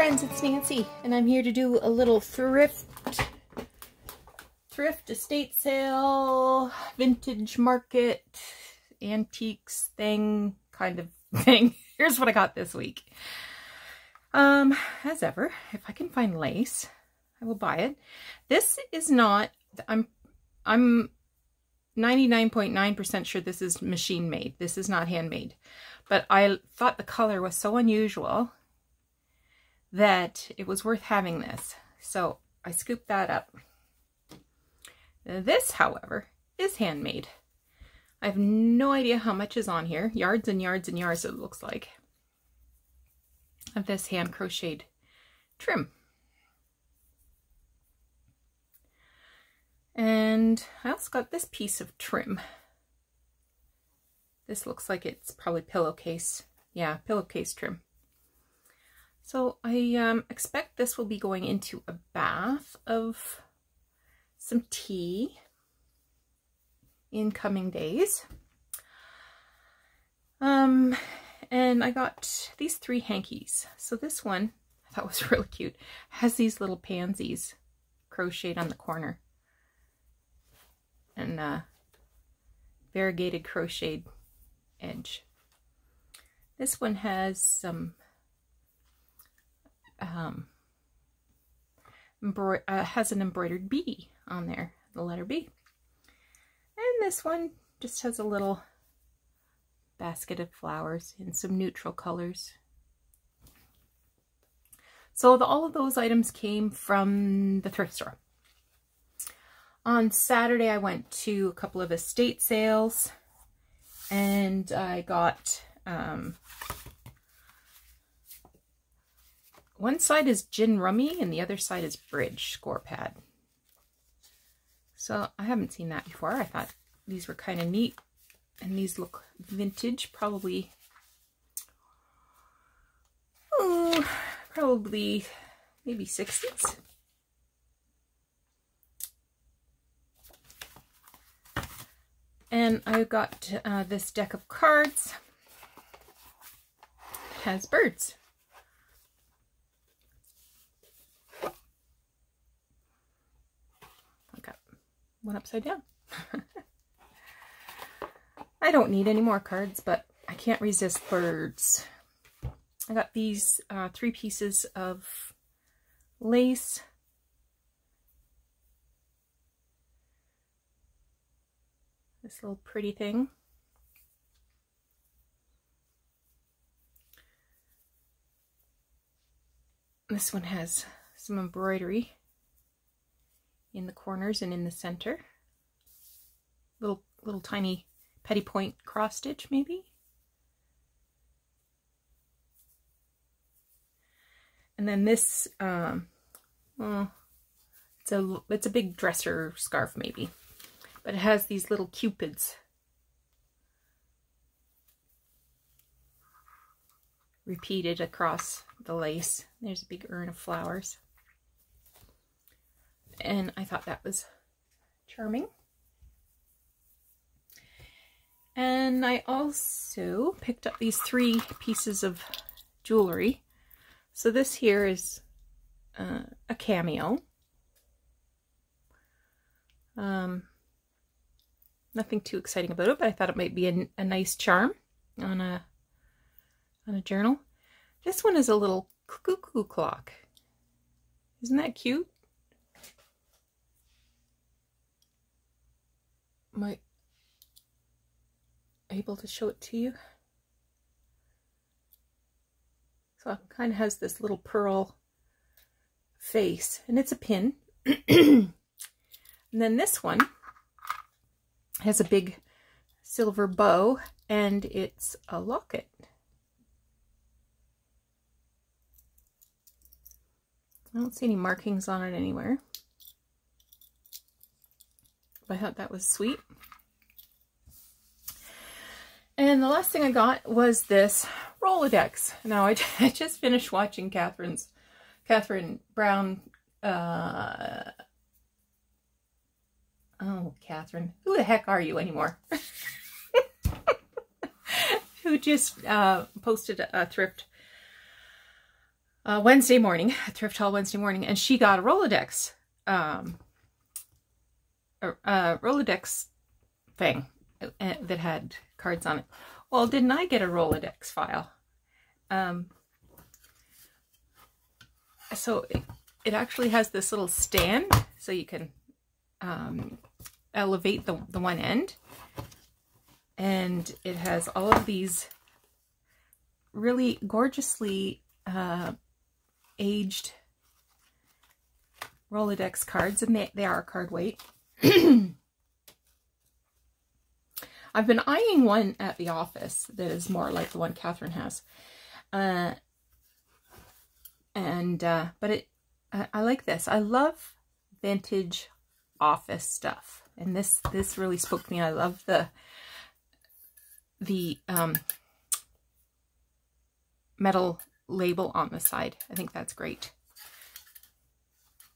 friends, it's Nancy, and I'm here to do a little thrift estate sale, vintage market, antiques thing, kind of thing. Here's what I got this week. As ever, if I can find lace, I will buy it. This is not, I'm 99.9% sure this is machine made. This is not handmade. But I thought the color was so unusual that it was worth having this. So I scooped that up. This, however, is handmade. I have no idea how much is on here. Yards and yards and yards, it looks like, of this hand crocheted trim. And I also got this piece of trim. This looks like it's probably pillowcase. Yeah, pillowcase trim. So I expect this will be going into a bath of some tea in coming days. And I got these 3 hankies. So this one I thought was really cute. Has these little pansies crocheted on the corner. And variegated crocheted edge. This one has some has an embroidered B on there, the letter B. And this one just has a little basket of flowers in some neutral colors. So all of those items came from the thrift store. On Saturday, I went to a couple of estate sales, and I got, one side is gin rummy and the other side is bridge score pad. So I haven't seen that before. I thought these were kind of neat, and these look vintage, probably maybe 60s. And I got this deck of cards. It has birds. I got one upside down. I don't need any more cards, but I can't resist birds. I got these 3 pieces of lace. This little pretty thing. This one has some embroidery in the corners and in the center. Little tiny petty point cross stitch, maybe. And then this, it's a big dresser scarf, maybe. But it has these little cupids repeated across the lace. There's a big urn of flowers. And I thought that was charming. And I also picked up these 3 pieces of jewelry. So this here is a cameo. Nothing too exciting about it, but I thought it might be a nice charm on a journal. This one is a little cuckoo clock. Isn't that cute? Am I able to show it to you? So it kind of has this little pearl face, and it's a pin. And then this one has a big silver bow, and it's a locket. I don't see any markings on it anywhere. But I thought that was sweet. And the last thing I got was this Rolodex. Now, I just finished watching Catherine Brown, oh, Catherine, who the heck are you anymore? Who just posted a thrift Wednesday morning, at Thrift Haul Wednesday morning, and she got a Rolodex thing that had cards on it. Well, didn't I get a Rolodex file? So it actually has this little stand, so you can elevate the one end, and it has all of these really gorgeously aged Rolodex cards, and they are card weight. I've been eyeing one at the office that is more like the one Catherine has, but I like this. I love vintage office stuff, and this really spoke to me. I love the metal label on the side. I think that's great.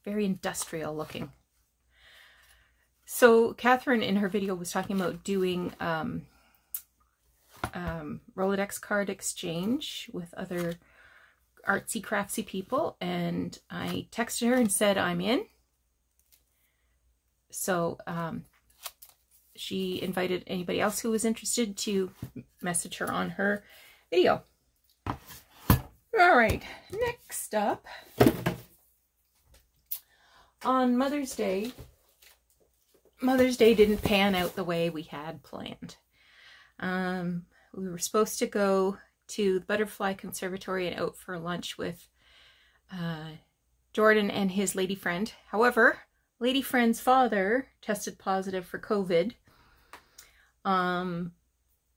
Very industrial looking. So Catherine in her video was talking about doing Rolodex card exchange with other artsy craftsy people, and I texted her and said I'm in. So she invited anybody else who was interested to message her on her video. All right, next up, on Mother's Day didn't pan out the way we had planned. We were supposed to go to the Butterfly Conservatory and out for lunch with Jordan and his lady friend. However, lady friend's father tested positive for COVID.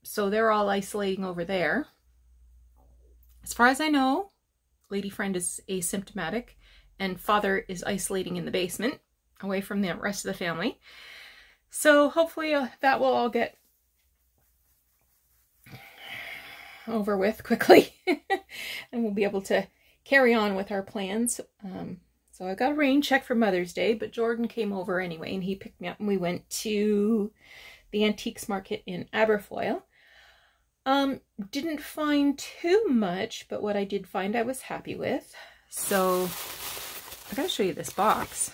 So they're all isolating over there. As far as I know, lady friend is asymptomatic, and father is isolating in the basement away from the rest of the family. So hopefully that will all get over with quickly and we'll be able to carry on with our plans. So I got a rain check for Mother's Day, but Jordan came over anyway and he picked me up, and we went to the antiques market in Aberfoyle. Didn't find too much, but what I did find I was happy with. So I gotta show you this box.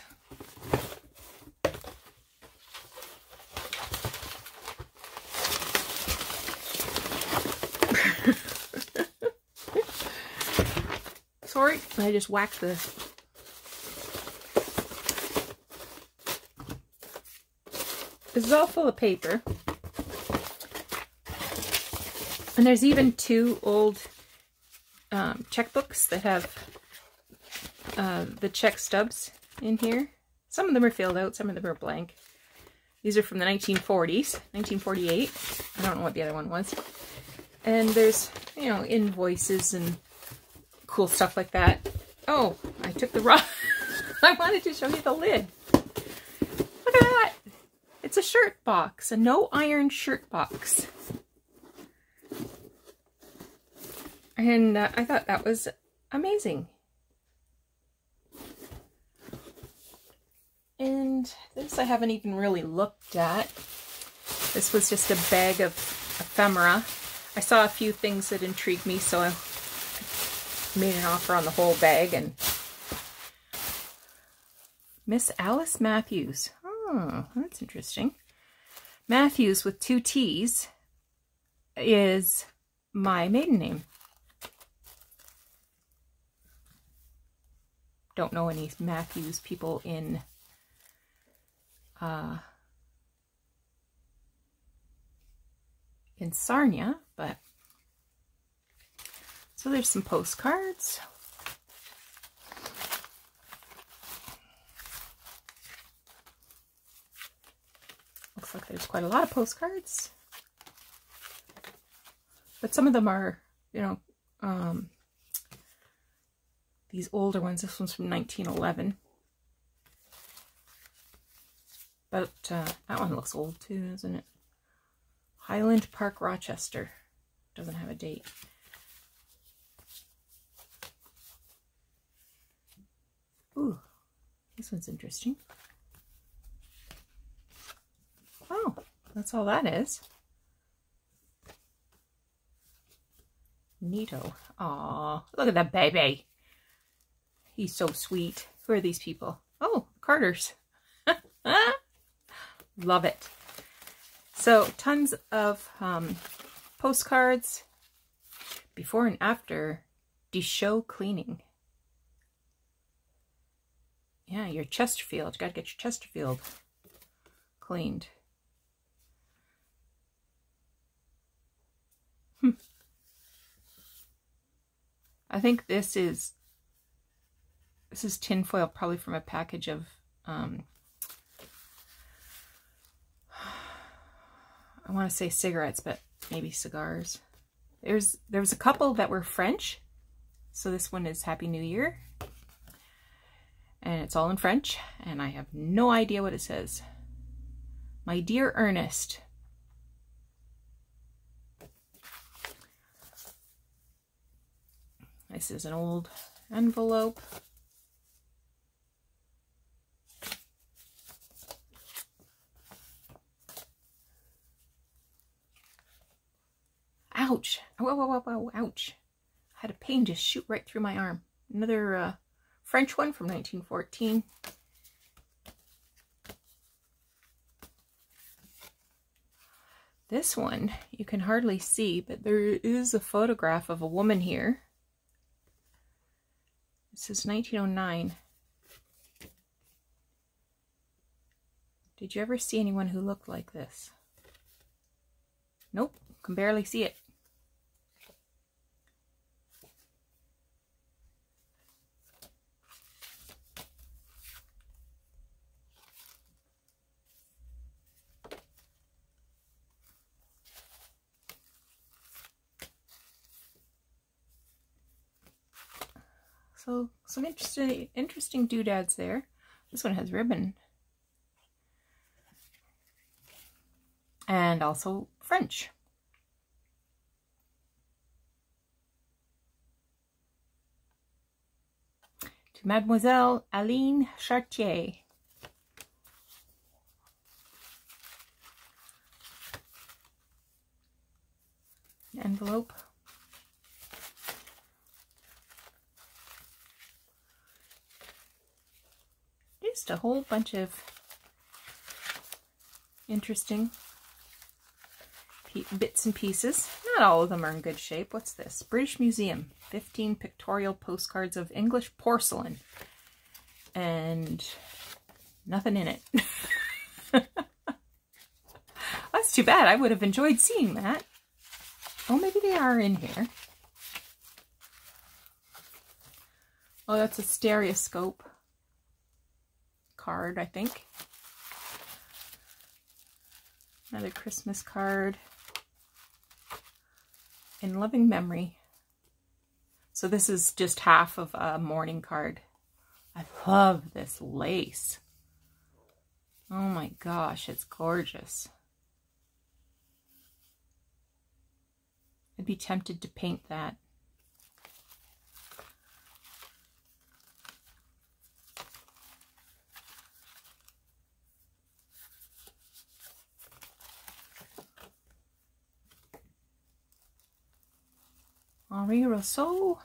Sorry, I just whacked the... This is all full of paper. And there's even two old checkbooks that have the check stubs in here. Some of them are filled out, some of them are blank. These are from the 1940s, 1948. I don't know what the other one was. And there's, you know, invoices and cool stuff like that. Oh, I took the raw. I wanted to show you the lid. Look at that. It's a shirt box, a no iron shirt box. And I thought that was amazing. And this I haven't even really looked at. This was just a bag of ephemera. I saw a few things that intrigued me, so I made an offer on the whole bag. And Miss Alice Matthews. Oh, that's interesting. Matthews with 2 T's is my maiden name. Don't know any Matthews people in Sarnia, but so there's some postcards. Looks like there's quite a lot of postcards, but some of them are, you know, these older ones. This one's from 1911. But that one looks old too, doesn't it? Highland Park, Rochester. Doesn't have a date. Ooh, this one's interesting. Oh, that's all that is. Neato. Aw, look at that baby. He's so sweet. Who are these people? Oh, Carters. Love it. So tons of postcards. Before and after the show cleaning. Yeah, your Chesterfield. You gotta get your Chesterfield cleaned. I think this is tinfoil, probably from a package of I want to say cigarettes, but maybe cigars. There was a couple that were French. So this one is Happy New Year. And it's all in French, and I have no idea what it says. My dear Ernest. This is an old envelope. Ouch. Whoa, whoa, whoa, whoa, ouch. I had a pain just shoot right through my arm. Another French one from 1914. This one you can hardly see, but there is a photograph of a woman here. This is 1909. Did you ever see anyone who looked like this? Nope, can barely see it. So some interesting doodads there. This one has ribbon. And also French. To Mademoiselle Aline Chartier. Envelope. Just a whole bunch of interesting bits and pieces. Not all of them are in good shape. What's this? British Museum. 15 pictorial postcards of English porcelain. And nothing in it. That's too bad. I would have enjoyed seeing that. Oh, maybe they are in here. Oh, that's a stereoscope card, I think. Another Christmas card. In loving memory. So this is just half of a mourning card. I love this lace. Oh my gosh, it's gorgeous. I'd be tempted to paint that. Henri Rousseau.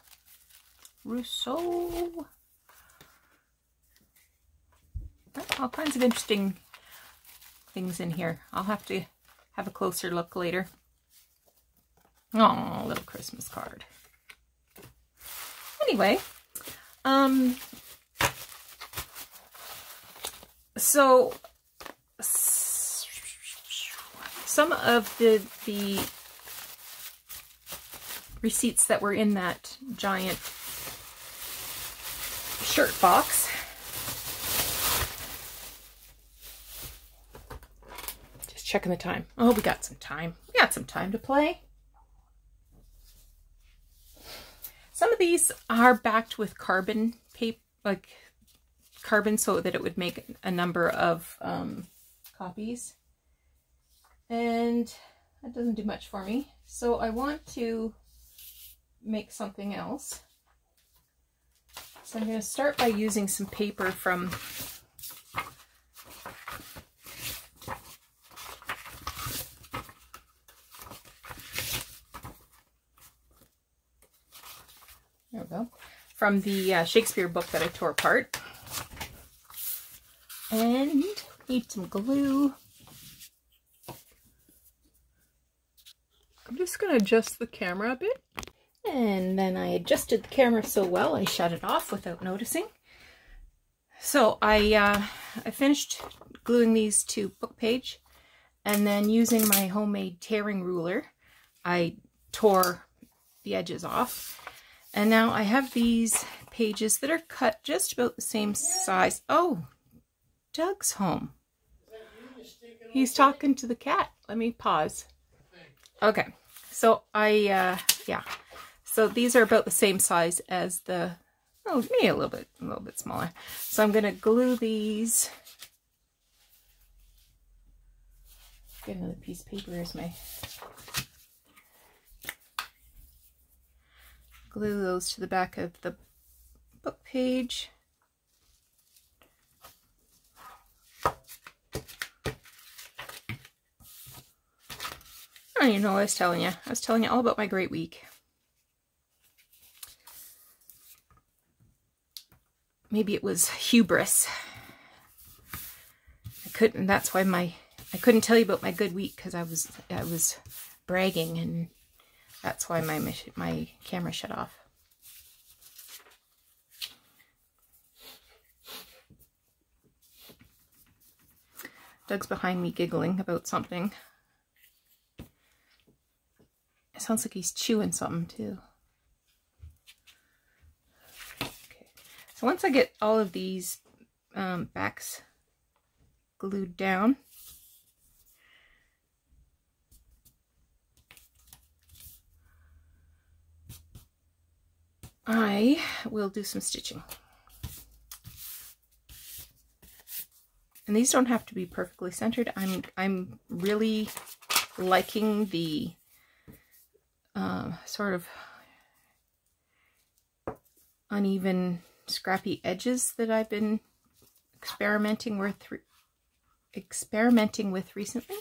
All kinds of interesting things in here. I'll have to have a closer look later. Oh, little Christmas card. Anyway, so some of the receipts that were in that giant shirt box. Just checking the time. Oh, we got some time. We got some time to play. Some of these are backed with carbon paper, like carbon, so that it would make a number of copies. And that doesn't do much for me. So I want to make something else. So I'm going to start by using some paper from there we go. from the Shakespeare book that I tore apart. And need some glue. I'm just going to adjust the camera a bit. And then I adjusted the camera so well I shut it off without noticing. So I finished gluing these to book page, and then using my homemade tearing ruler I tore the edges off. And now I have these pages that are cut just about the same size. Oh, Doug's home. He's talking to the cat. Let me pause. Okay, so yeah. So these are about the same size as the, oh, maybe a little bit smaller. So I'm gonna glue these. Get another piece of paper as my, glue those to the back of the book page. I don't even know what I was telling you. I was telling you all about my great week. Maybe it was hubris. That's why I couldn't tell you about my good week, because I was bragging, and that's why my camera shut off. Doug's behind me giggling about something. It sounds like he's chewing something too. Okay. So once I get all of these backs glued down, I will do some stitching. And these don't have to be perfectly centered. I'm really liking the sort of uneven, scrappy edges that I've been experimenting with recently.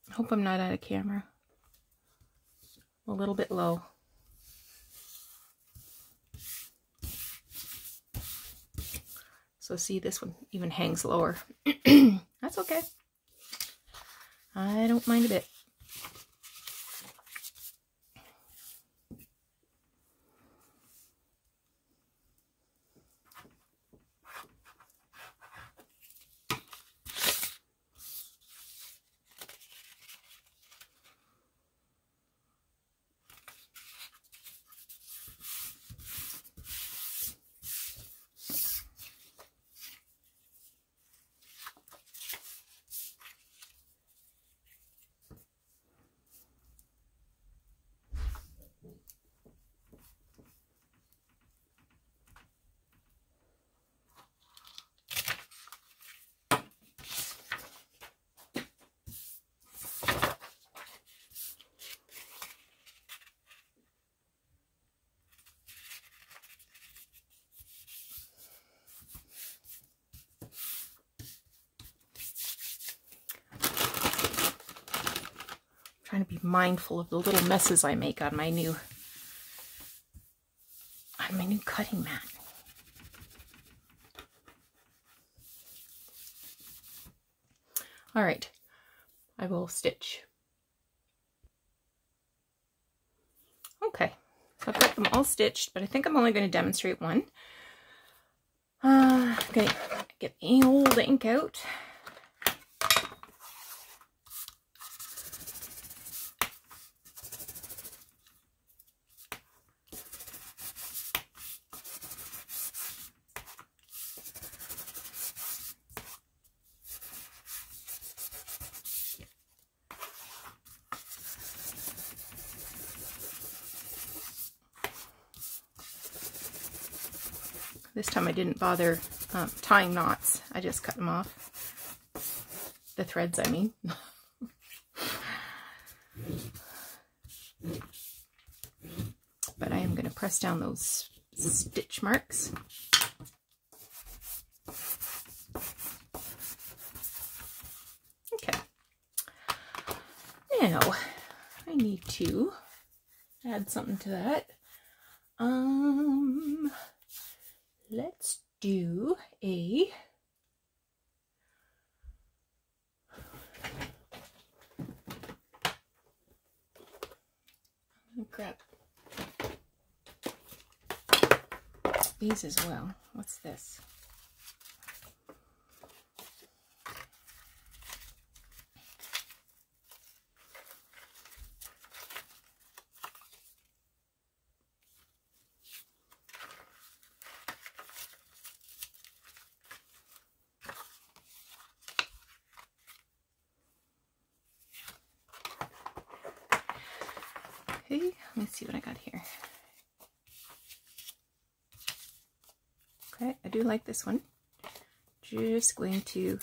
I hope I'm not out of camera. I'm a little bit low. So see, this one even hangs lower. That's okay. I don't mind a bit. Trying to be mindful of the little messes I make on my new cutting mat. All right, I will stitch. Okay, so I've got them all stitched, but I think I'm only going to demonstrate one. I'm going to get the old ink out. This time I didn't bother tying knots. I just cut them off. The threads, I mean. But I am going to press down those stitch marks. Okay. Now, I need to add something to that. Let's do a grab these as well. What's this? Okay, let me see what I got here. Okay, I do like this one. Just going to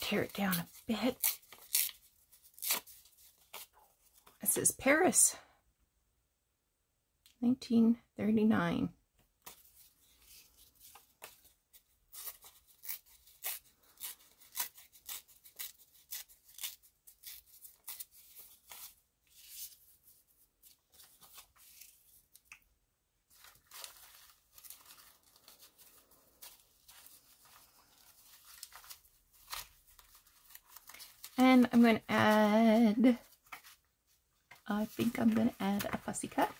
tear it down a bit. It says Paris, 1939. And I'm going to add, I think I'm going to add a fussy cut.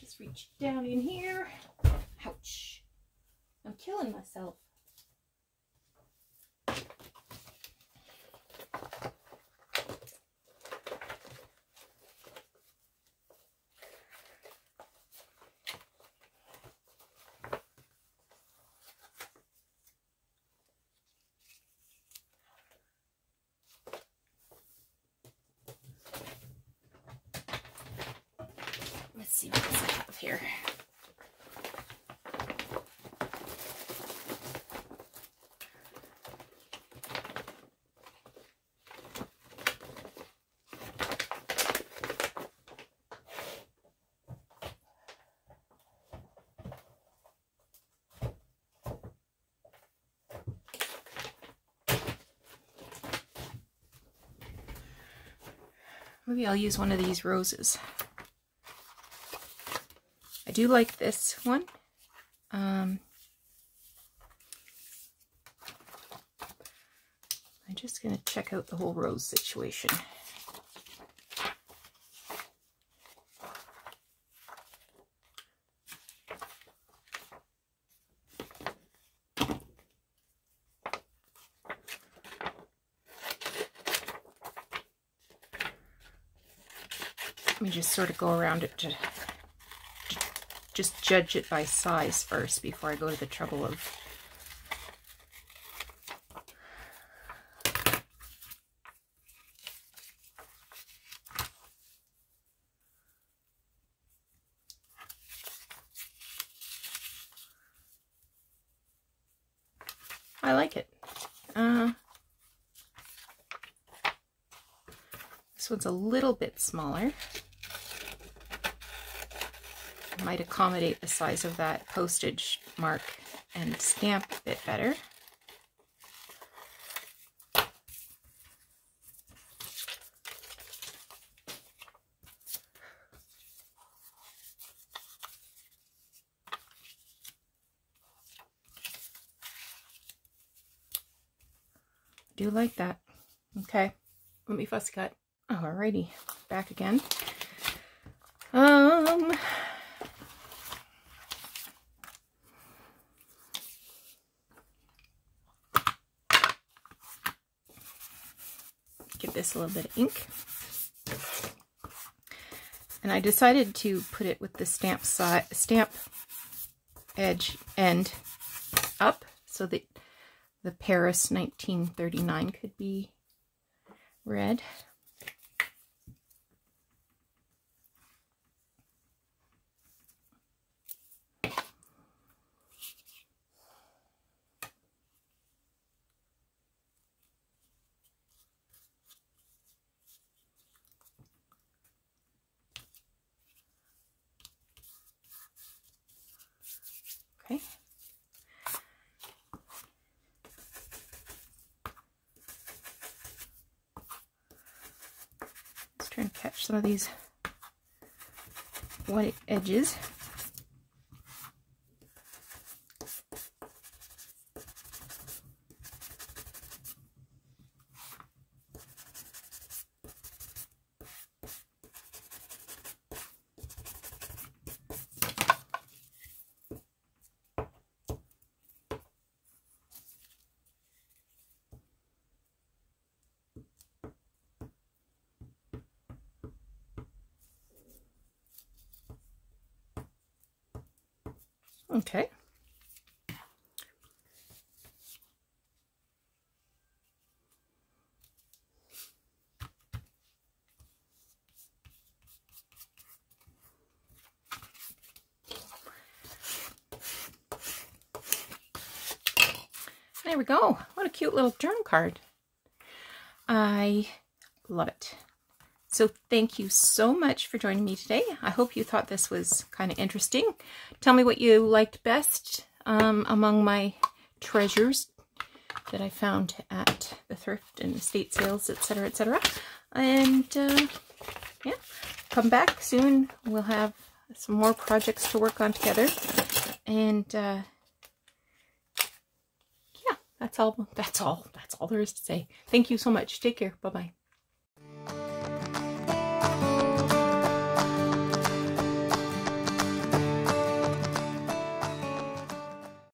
Just reach down in here. Ouch. I'm killing myself. Let's see what else I have here. Maybe I'll use one of these roses. I do like this one. I'm just going to check out the whole rose situation. Let me just sort of go around it to just judge it by size first before I go to the trouble of I like it. This one's a little bit smaller. Might accommodate the size of that postage mark and stamp a bit better. I do like that. Okay, let me fussy cut. Alrighty, back again. Give this a little bit of ink. And I decided to put it with the stamp edge end up so that the Paris 1939 could be read. Trying to catch some of these white edges. Okay. There we go. What a cute little journal card. I love it. So thank you so much for joining me today. I hope you thought this was kind of interesting. Tell me what you liked best among my treasures that I found at the thrift and estate sales, etc., etc. And yeah, come back soon. We'll have some more projects to work on together. And yeah, that's all there is to say. Thank you so much. Take care. Bye-bye.